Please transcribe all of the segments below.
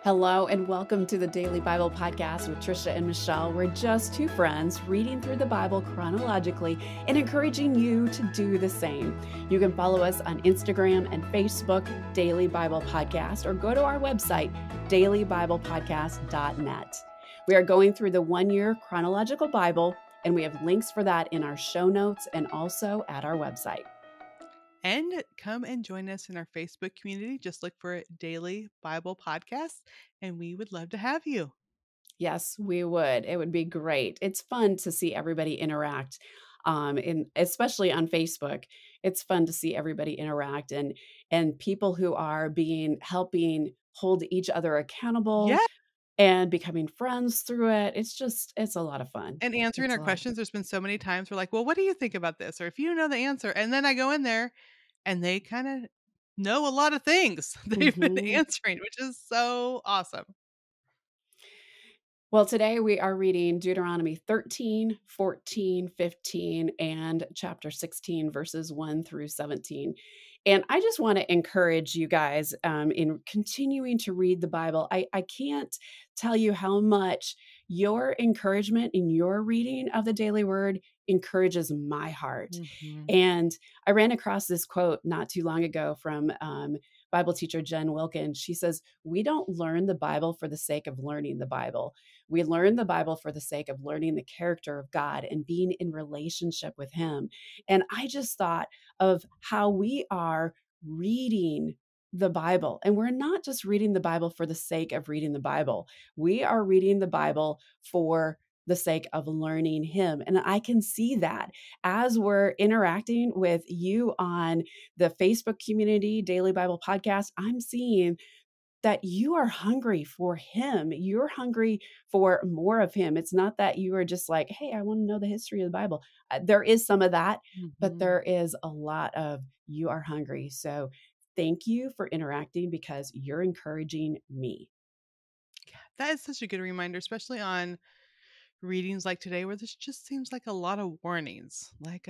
Hello and welcome to the Daily Bible Podcast with Trisha and Michelle. We're just two friends reading through the Bible chronologically and encouraging you to do the same. You can follow us on Instagram and Facebook, Daily Bible Podcast, or go to our website, dailybiblepodcast.net. We are going through the 1-year chronological Bible, and we have links for that in our show notes and also at our website. And come and join us in our Facebook community. Just look for Daily Bible Podcast, and we would love to have you. Yes, we would. It would be great. It's fun to see everybody interact, especially on Facebook. It's fun to see everybody interact and people who are helping hold each other accountable Yeah. and becoming friends through it. It's a lot of fun. And answering It's our a lot of questions. There's been so many times we're like, well, what do you think about this? Or if you know the answer. And then I go in there and they kind of know a lot of things they've been fun. answering, which is so awesome. Well, today we are reading Deuteronomy 13, 14, 15, and chapter 16, verses 1 through 17. And I just want to encourage you guys in continuing to read the Bible. I can't tell you how much your encouragement in your reading of the daily word encourages my heart. Mm-hmm. And I ran across this quote not too long ago from Bible teacher Jen Wilkins. She says, "We don't learn the Bible for the sake of learning the Bible. We learn the Bible for the sake of learning the character of God and being in relationship with Him." And I just thought of how we are reading the Bible. And we're not just reading the Bible for the sake of reading the Bible. We are reading the Bible for the sake of learning Him. And I can see that as we're interacting with you on the Facebook community, Daily Bible Podcast, I'm seeing that you are hungry for Him. You're hungry for more of Him. It's not that you are just like, hey, I want to know the history of the Bible. There is some of that, but Mm-hmm. there is a lot of you are hungry. So thank you for interacting because you're encouraging me. That is such a good reminder, especially on readings like today where this just seems like a lot of warnings. Like,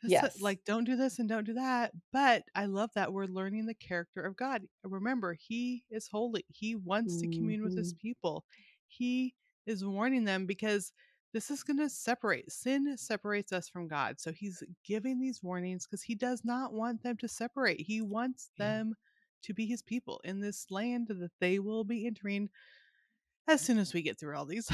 Yes. like, don't do this and don't do that. But I love that we're learning the character of God. Remember, He is holy. He wants to commune with His Mhm. people. He is warning them because this is going to separate. Sin separates us from God. So He's giving these warnings because He does not want them to separate. He wants Yeah. them to be His people in this land that they will be entering as soon as we get through all these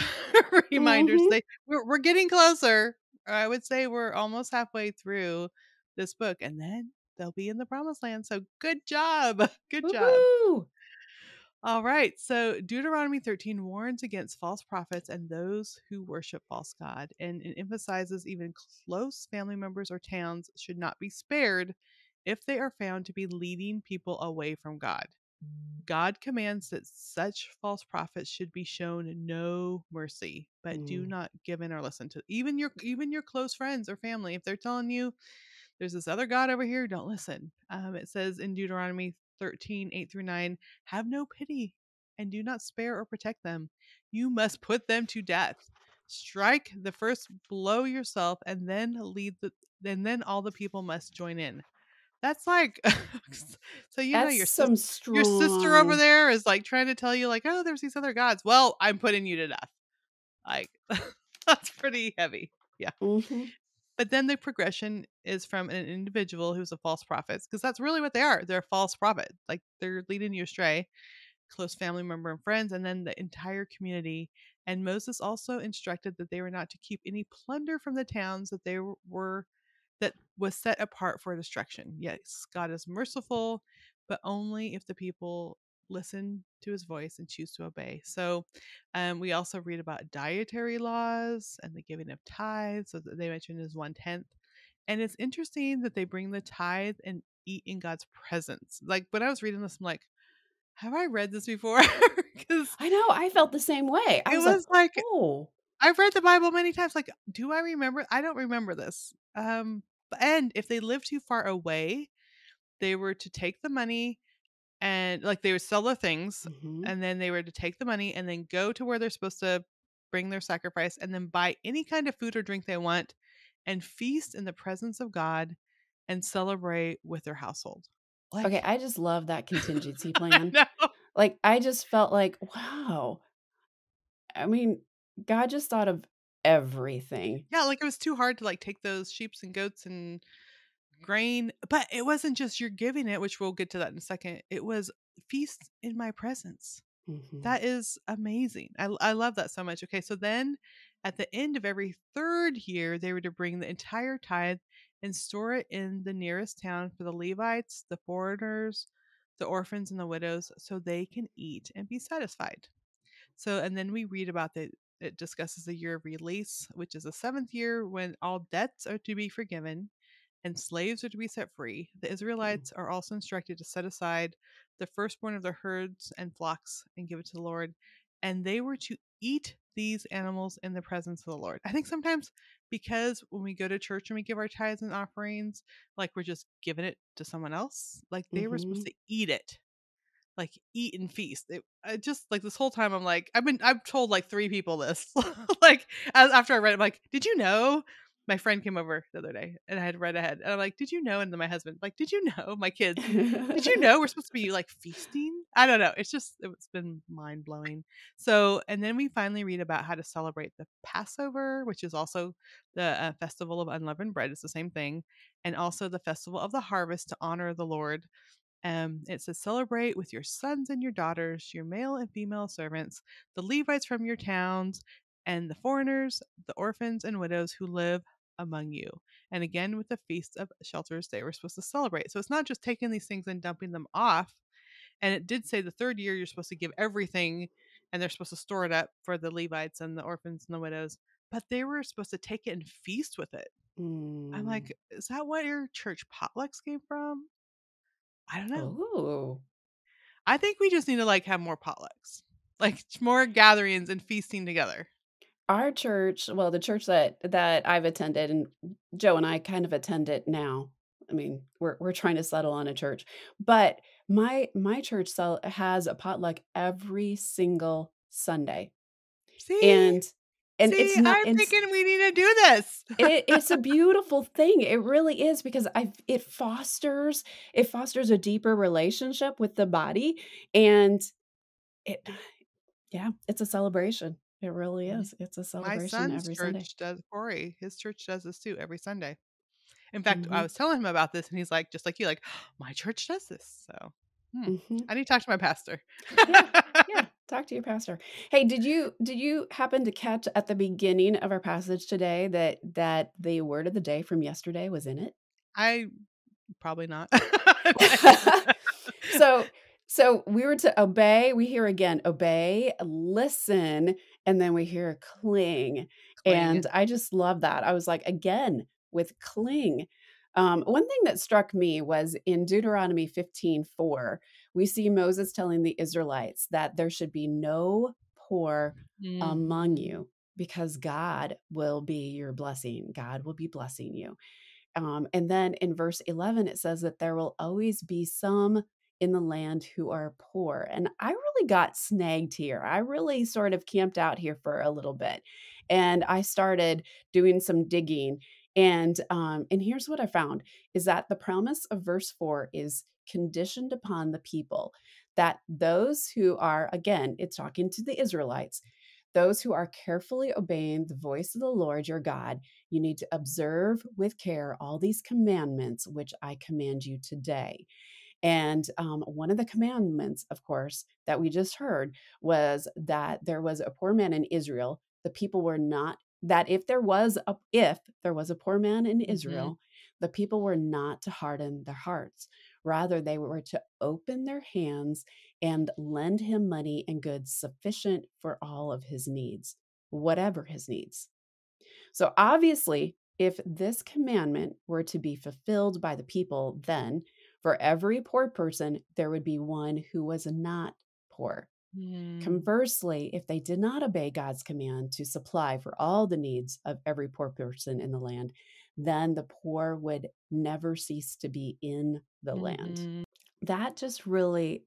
reminders. Mhm. We're getting closer. I would say we're almost halfway through this book, and then they'll be in the promised land. So good job. Good job. Woohoo! All right. So Deuteronomy 13 warns against false prophets and those who worship false God, and it emphasizes even close family members or towns should not be spared if they are found to be leading people away from God. God commands that such false prophets should be shown no mercy, but do Mm. not give in or listen to even your close friends or family. If they're telling you there's this other God over here, don't listen. It says in Deuteronomy 13:8-9, have no pity and do not spare or protect them. You must put them to death. Strike the first blow yourself, and then all the people must join in. That's like, so That's some your sister over strong. there is like trying to tell you like, oh, there's these other gods. Well, I'm putting you to death. Like, that's pretty heavy. Yeah. Mhm. But then the progression is from an individual who's a false prophet, because that's really what they are. They're a false prophet. Like, they're leading you astray, close family member and friends, and then the entire community. And Moses also instructed that they were not to keep any plunder from the towns that was set apart for destruction. Yes, God is merciful, but only if the people listen to His voice and choose to obey. So we also read about dietary laws and the giving of tithes. So that they mentioned is 1/10. And it's interesting that they bring the tithe and eat in God's presence. Like, when I was reading this, I'm like, have I read this before? Because I know, I felt the same way. I it was like, was like, "Oh." I've read the Bible many times. Like, do I remember? I don't remember this. And if they live too far away, they were to take the money and like they would sell their things, Mhm. and then they were to take the money and then go to where they're supposed to bring their sacrifice and then buy any kind of food or drink they want and feast in the presence of God and celebrate with their household. Okay, Like, I just love that contingency I plan. know. Like, I just felt like, wow. I mean, God just thought of everything. Yeah, like, it was too hard to, like, take those sheeps and goats and grain, but it wasn't just you're giving it, which we'll get to that in a second. It was feast in my presence. Mhm, That is amazing. I love that so much. Okay, so then at the end of every 3rd year, they were to bring the entire tithe and store it in the nearest town for the Levites, the foreigners, the orphans, and the widows, so they can eat and be satisfied. So, and then we read about that it discusses the year of release, which is the 7th year when all debts are to be forgiven and slaves are to be set free. The mm, Israelites are also instructed to set aside the firstborn of their herds and flocks and give it to the Lord. And they were to eat these animals in the presence of the Lord. I think sometimes because when we go to church and we give our tithes and offerings, like we're just giving it to someone else, like they were supposed mhm. to eat it, like, eat and feast. I just like, this whole time, I'm like I've told, like, 3 people this. Like, a after I read it, I'm like, "Did you know?" My friend came over the other day, and I had read ahead, and I'm like, "Did you know?" And then my husband, like, "Did you know?" My kids, "Did you know we're supposed to be, like, feasting?" I don't know. It's been mind-blowing. So, and then we finally read about how to celebrate the Passover, which is also the, festival of unleavened bread. It's the same thing, and also the festival of the harvest to honor the Lord. It says, celebrate with your sons and your daughters, your male and female servants, the Levites from your towns, and the foreigners, the orphans and widows who live among you. And again, with the Feast of Shelters, they were supposed to celebrate. So it's not just taking these things and dumping them off. And it did say the 3rd year, you're supposed to give everything and they're supposed to store it up for the Levites and the orphans and the widows. But they were supposed to take it and feast with it. I'm Mm. like, is that what your church potlucks came from? I don't know. Oh. I think we just need to, like, have more potlucks, like, more gatherings and feasting together. Our church, well, the church that I've attended, and Joe and I kind of attend it now. I mean, we're trying to settle on a church, but my church has a potluck every single Sunday, See? and it's See, not I'm it's thinking we need to do this. it's a beautiful thing. It really is because it fosters a deeper relationship with the body, and it yeah, it's a celebration. It really Mhm. is. It's a My celebration son's every Sunday. church does Corey, his church does this too every Sunday. In fact, I Mhm. was telling him about this, and he's like, just like you, like, "My church does this." So, Mhm. I need to talk to my pastor. Yeah. Yeah. Talk to your pastor. Hey, did you happen to catch at the beginning of our passage today that the word of the day from yesterday was in it? I probably not. So so we were to obey, we hear again, obey, listen, and then we hear cling. And Cling. I just love that. I was like, again, with cling. One thing that struck me was in Deuteronomy 15:4, we see Moses telling the Israelites that there should be no poor among Mhm. you because God will be your blessing. God will be blessing you. And then in verse 11, it says that there will always be some in the land who are poor. And I really got snagged here. I really sort of camped out here for a little bit. And I started doing some digging. And here's what I found is that the promise of verse 4 is conditioned upon the people that those who are, again, it's talking to the Israelites, those who are carefully obeying the voice of the Lord your God, you need to observe with care all these commandments which I command you today. And one of the commandments, of course, that we just heard was that there was a poor man in Israel. The people were not that if there was a poor man in Mhm. Israel, the people were not to harden their hearts. Rather, they were to open their hands and lend him money and goods sufficient for all of his needs, whatever his needs. So obviously, if this commandment were to be fulfilled by the people, then for every poor person, there would be one who was not poor. Mm. Conversely, if they did not obey God's command to supply for all the needs of every poor person in the land, then the poor would never cease to be in the land. Mhm. That just really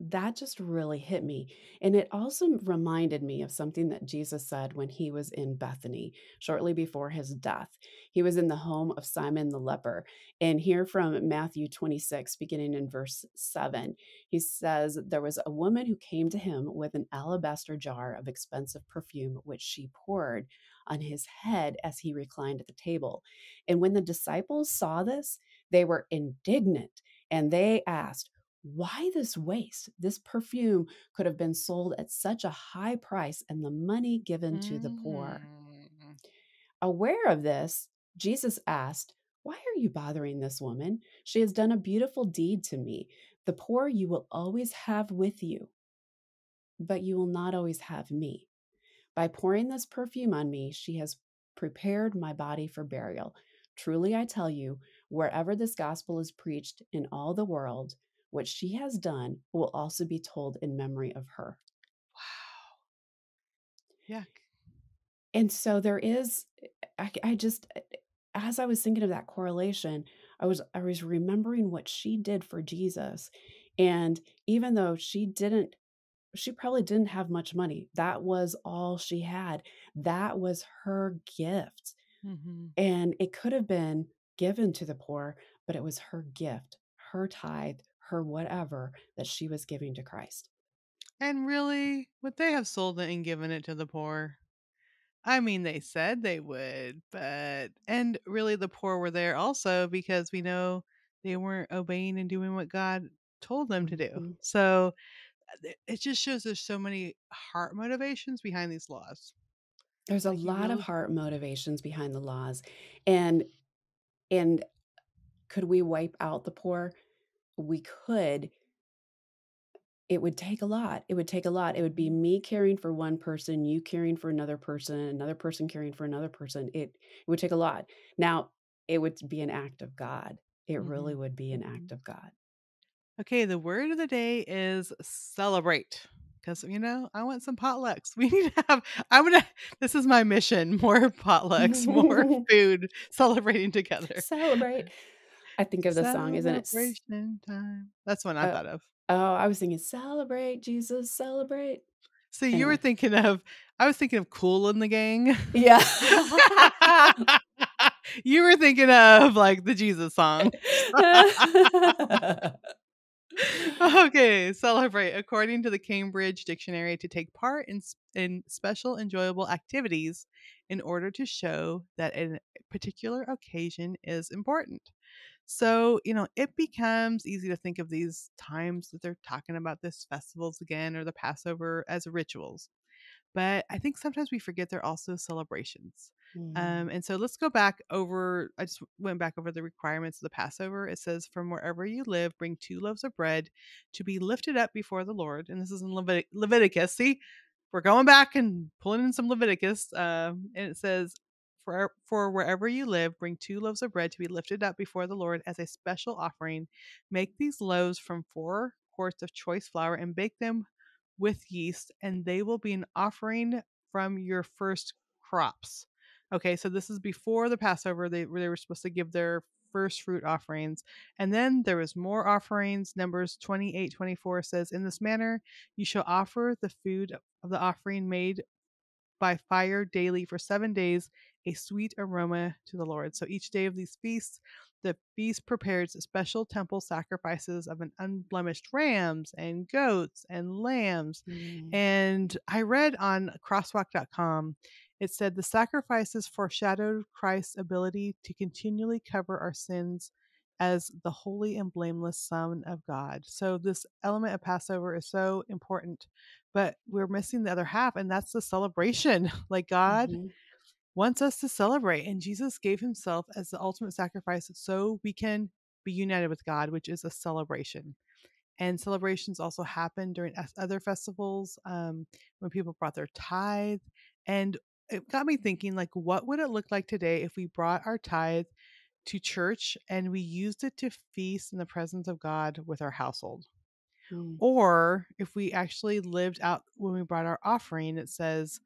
hit me. And it also reminded me of something that Jesus said when he was in Bethany shortly before his death. He was in the home of Simon the leper. And here from Matthew 26, beginning in verse 7, he says, there was a woman who came to him with an alabaster jar of expensive perfume, which she poured on his head as he reclined at the table. And when the disciples saw this, they were indignant, and they asked, why this waste? This perfume could have been sold at such a high price and the money given to the poor. Mm. Aware of this, Jesus asked, why are you bothering this woman? She has done a beautiful deed to me. The poor you will always have with you, but you will not always have me. By pouring this perfume on me, she has prepared my body for burial. Truly, I tell you, wherever this gospel is preached in all the world, what she has done will also be told in memory of her. Wow. Yeah. And so there is, I just, as I was thinking of that correlation, I was remembering what she did for Jesus. And even though she probably didn't have much money. That was all she had. That was her gift. Mhm. And it could have been given to the poor, but it was her gift, her tithe, her whatever that she was giving to Christ. And really, would they have sold it and given it to the poor? I mean, they said they would, but and really the poor were there also because we know they weren't obeying and doing what God told them to do. Mhm. So it just shows there's so many heart motivations behind these laws. There's a Like you lot of really heart motivations behind the laws. And and could we wipe out the poor? We could. It would take a lot. It would take a lot. It would be Mhm. me caring for one person, you caring for another person caring for another person. It would take a lot. Now, it would be an act of God. It really Mhm. would be an act Mhm. of God. Okay, the word of the day is celebrate. Because, I want some potlucks. We need to have, I'm going to, this is my mission more potlucks, more food, celebrating together. Celebrate. I think of the song, isn't it? Celebration time. That's one I Uh, thought of. oh, I was thinking, celebrate, Jesus, celebrate. So you were Anyway, thinking of, I was thinking of Cool in the Gang. yeah. You were thinking of like the Jesus songs. Okay, celebrate. According to the Cambridge Dictionary, to take part in special enjoyable activities in order to show that a particular occasion is important. So, it becomes easy to think of these times that they're talking about this festivals again or the Passover as rituals. But I think sometimes we forget they're also celebrations. Mm, And so let's go back over. I just went back over the requirements of the Passover. It says, from wherever you live, bring 2 loaves of bread to be lifted up before the Lord. And this is in Leviticus. See, we're going back and pulling in some Leviticus. And it says, for wherever you live, bring 2 loaves of bread to be lifted up before the Lord as a special offering. Make these loaves from 4 quarts of choice flour and bake them with yeast, and they will be an offering from your first crops. Okay, so this is before the Passover. They were supposed to give their first fruit offerings. And then there was more offerings. Numbers 28:24 says, in this manner you shall offer the food of the offering made by fire daily for 7 days, a sweet aroma to the Lord. So each day of these feasts, the feast prepares special temple sacrifices of an unblemished rams and goats and lambs. mm, And I read on crosswalk.com, it said the sacrifices foreshadowed Christ's ability to continually cover our sins as the holy and blameless Son of God. So this element of Passover is so important, but we're missing the other half, and that's the celebration. Like God mhm, wants us to celebrate, and Jesus gave himself as the ultimate sacrifice so we can be united with God, which is a celebration. And celebrations also happen during other festivals, when people brought their tithe. And it got me thinking, like, what would it look like today if we brought our tithe to church and we used it to feast in the presence of God with our household? mm, Or if we actually lived out when we brought our offering, it says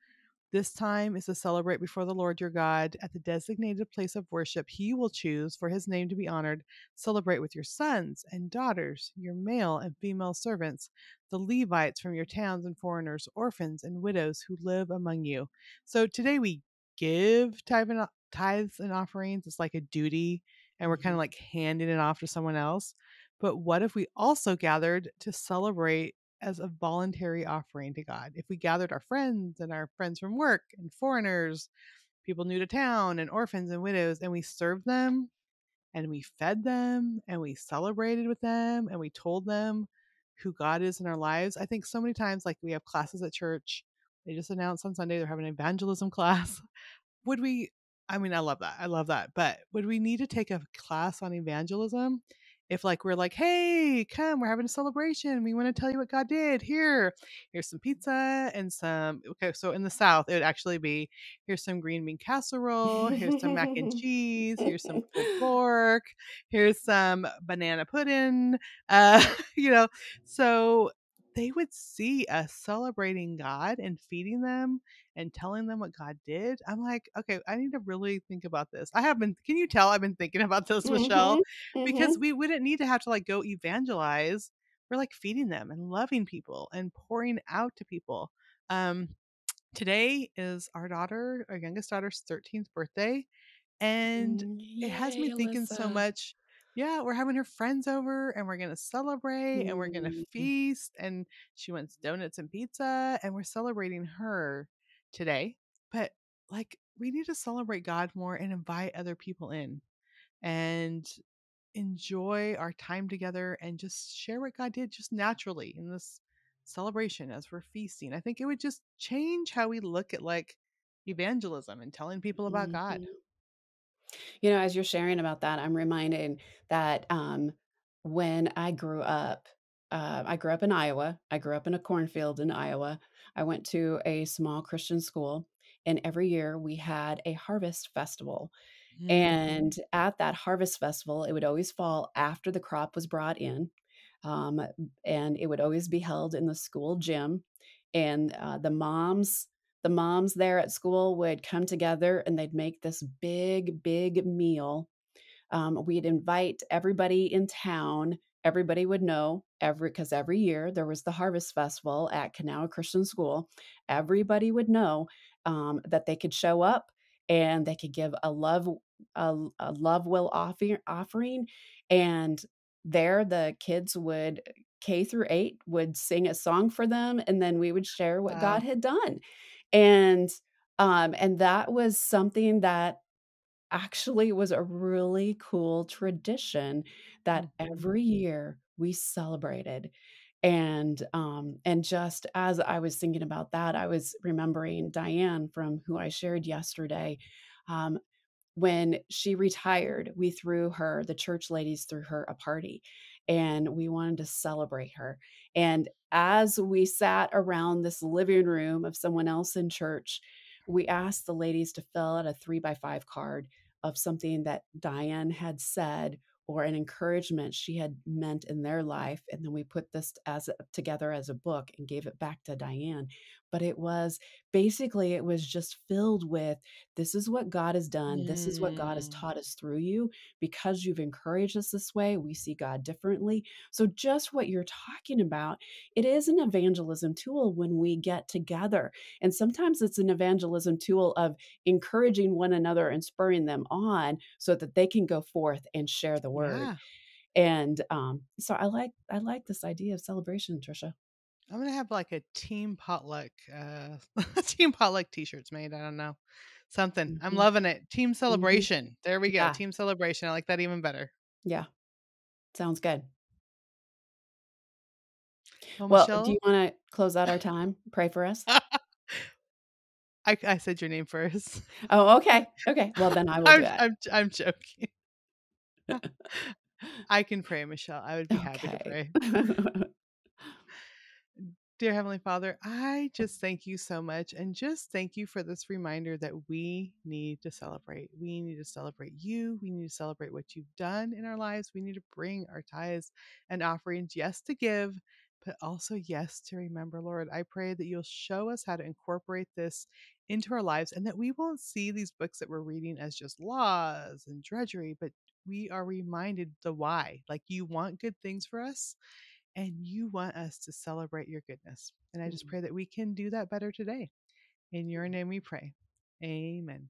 This time is to celebrate before the Lord your God at the designated place of worship he will choose for his name to be honored. Celebrate with your sons and daughters, your male and female servants, the Levites from your towns and foreigners, orphans and widows who live among you. So today we give tithes and offerings. It's like a duty, and we're kind of Mhm. like handing it off to someone else. But what if we also gathered to celebrate as a voluntary offering to God? If we gathered our friends and our friends from work and foreigners, people new to town, and orphans and widows, and we served them and we fed them and we celebrated with them and we told them who God is in our lives. I think so many times, like we have classes at church. They just announced on Sunday they're having an evangelism class. Would we I mean, I love that. I love that. But would we need to take a class on evangelism if like we're like, "Hey, come, we're having a celebration. We want to tell you what God did. Here's some pizza and some." Okay, so in the South, it would actually be, "Here's some green bean casserole, here's some mac and cheese, here's some pulled pork, here's some banana pudding." Uh, you know, so they would see us celebrating God and feeding them and telling them what God did. I'm like, okay, I need to really think about this. I have been, can you tell I've been thinking about this, Michelle? Mhm. Because Mhm. we wouldn't need to have to like go evangelize. We're like feeding them and loving people and pouring out to people. Um, Today is our youngest daughter's 13th birthday. And it has me Yay, thinking so Alyssa. much. Yeah, we're having her friends over and we're going to celebrate and we're going to Mm. feast. And she wants donuts and pizza. And we're celebrating her today. But like, we need to celebrate God more and invite other people in and enjoy our time together and just share what God did just naturally in this celebration as we're feasting. I think it would just change how we look at like evangelism and telling people about God. Mhm. You know, as you're sharing about that, I'm reminded that when I grew up in Iowa. I grew up in a cornfield in Iowa. I went to a small Christian school, and every year we had a harvest festival. Mm. And at that harvest festival, it would always fall after the crop was brought in. Um, and it would always be held in the school gym. And the moms there at school would come together and they'd make this big, big meal. We'd invite everybody in town. Everybody would know because every year there was the harvest festival at Kanawha Christian School. Everybody would know that they could show up and they could give a love will offering, and there the kids would K through 8 would sing a song for them, and then we would share what God Wow. had done. And and that was something that actually was a really cool tradition that Mhm. every year we celebrated. And just as I was thinking about that, I was remembering Diane from who I shared yesterday. Um, when she retired, the church ladies threw her a party, and we wanted to celebrate her. And as we sat around this living room of someone else in church, we asked the ladies to fill out a 3 by 5 card of something that Diane had said or an encouragement she had meant in their life. And then we put this together as a book and gave it back to Diane. But it was just filled with, this is what God has done. This is what God has Mm. taught us through you. Because you've encouraged us this way, we see God differently. So, just what you're talking about, it is an evangelism tool when we get together. And sometimes it's an evangelism tool of encouraging one another and spurring them on so that they can go forth and share the word. Yeah. And so I like this idea of celebration, Trisha. I'm gonna have like a team potluck, team potluck t-shirts made. I don't know. Something. I'm Hmm. loving it. Team Hmm. celebration. There we go. Yeah, Team celebration. I like that even better. yeah, sounds good. Well, Well, do you Michelle, want to close out our time? Pray for us. I said your name first. Oh, okay. Okay. Well, then I will do it. I'm joking. I can pray, Michelle. I would be happy to Okay. pray. Dear Heavenly Father, I just thank you so much. And just thank you for this reminder that we need to celebrate. We need to celebrate you. We need to celebrate what you've done in our lives. We need to bring our tithes and offerings, yes, to give, but also, yes, to remember, Lord. I pray that you'll show us how to incorporate this into our lives and that we won't see these books that we're reading as just laws and drudgery, but we are reminded the why. Like, you want good things for us and you want us to celebrate your goodness. And I just Mhm. pray that we can do that better today. In your name we pray. Amen.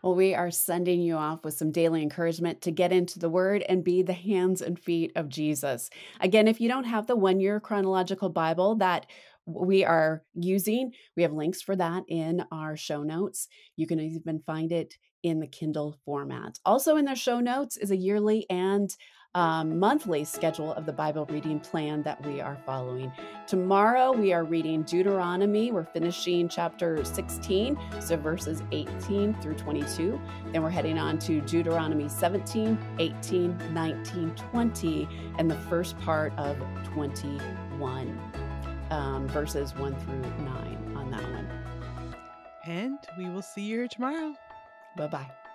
Well, we are sending you off with some daily encouragement to get into the Word and be the hands and feet of Jesus. Again, if you don't have the 1 year chronological Bible that we are using, we have links for that in our show notes. You can even find it in the Kindle format. Also, in the show notes is a yearly and monthly schedule of the Bible reading plan that we are following. Tomorrow, we are reading Deuteronomy. We're finishing chapter 16, so verses 18 through 22. Then we're heading on to Deuteronomy 17, 18, 19, 20, and the first part of 21, verses 1 through 9 on that one. And we will see you here tomorrow. Bye bye.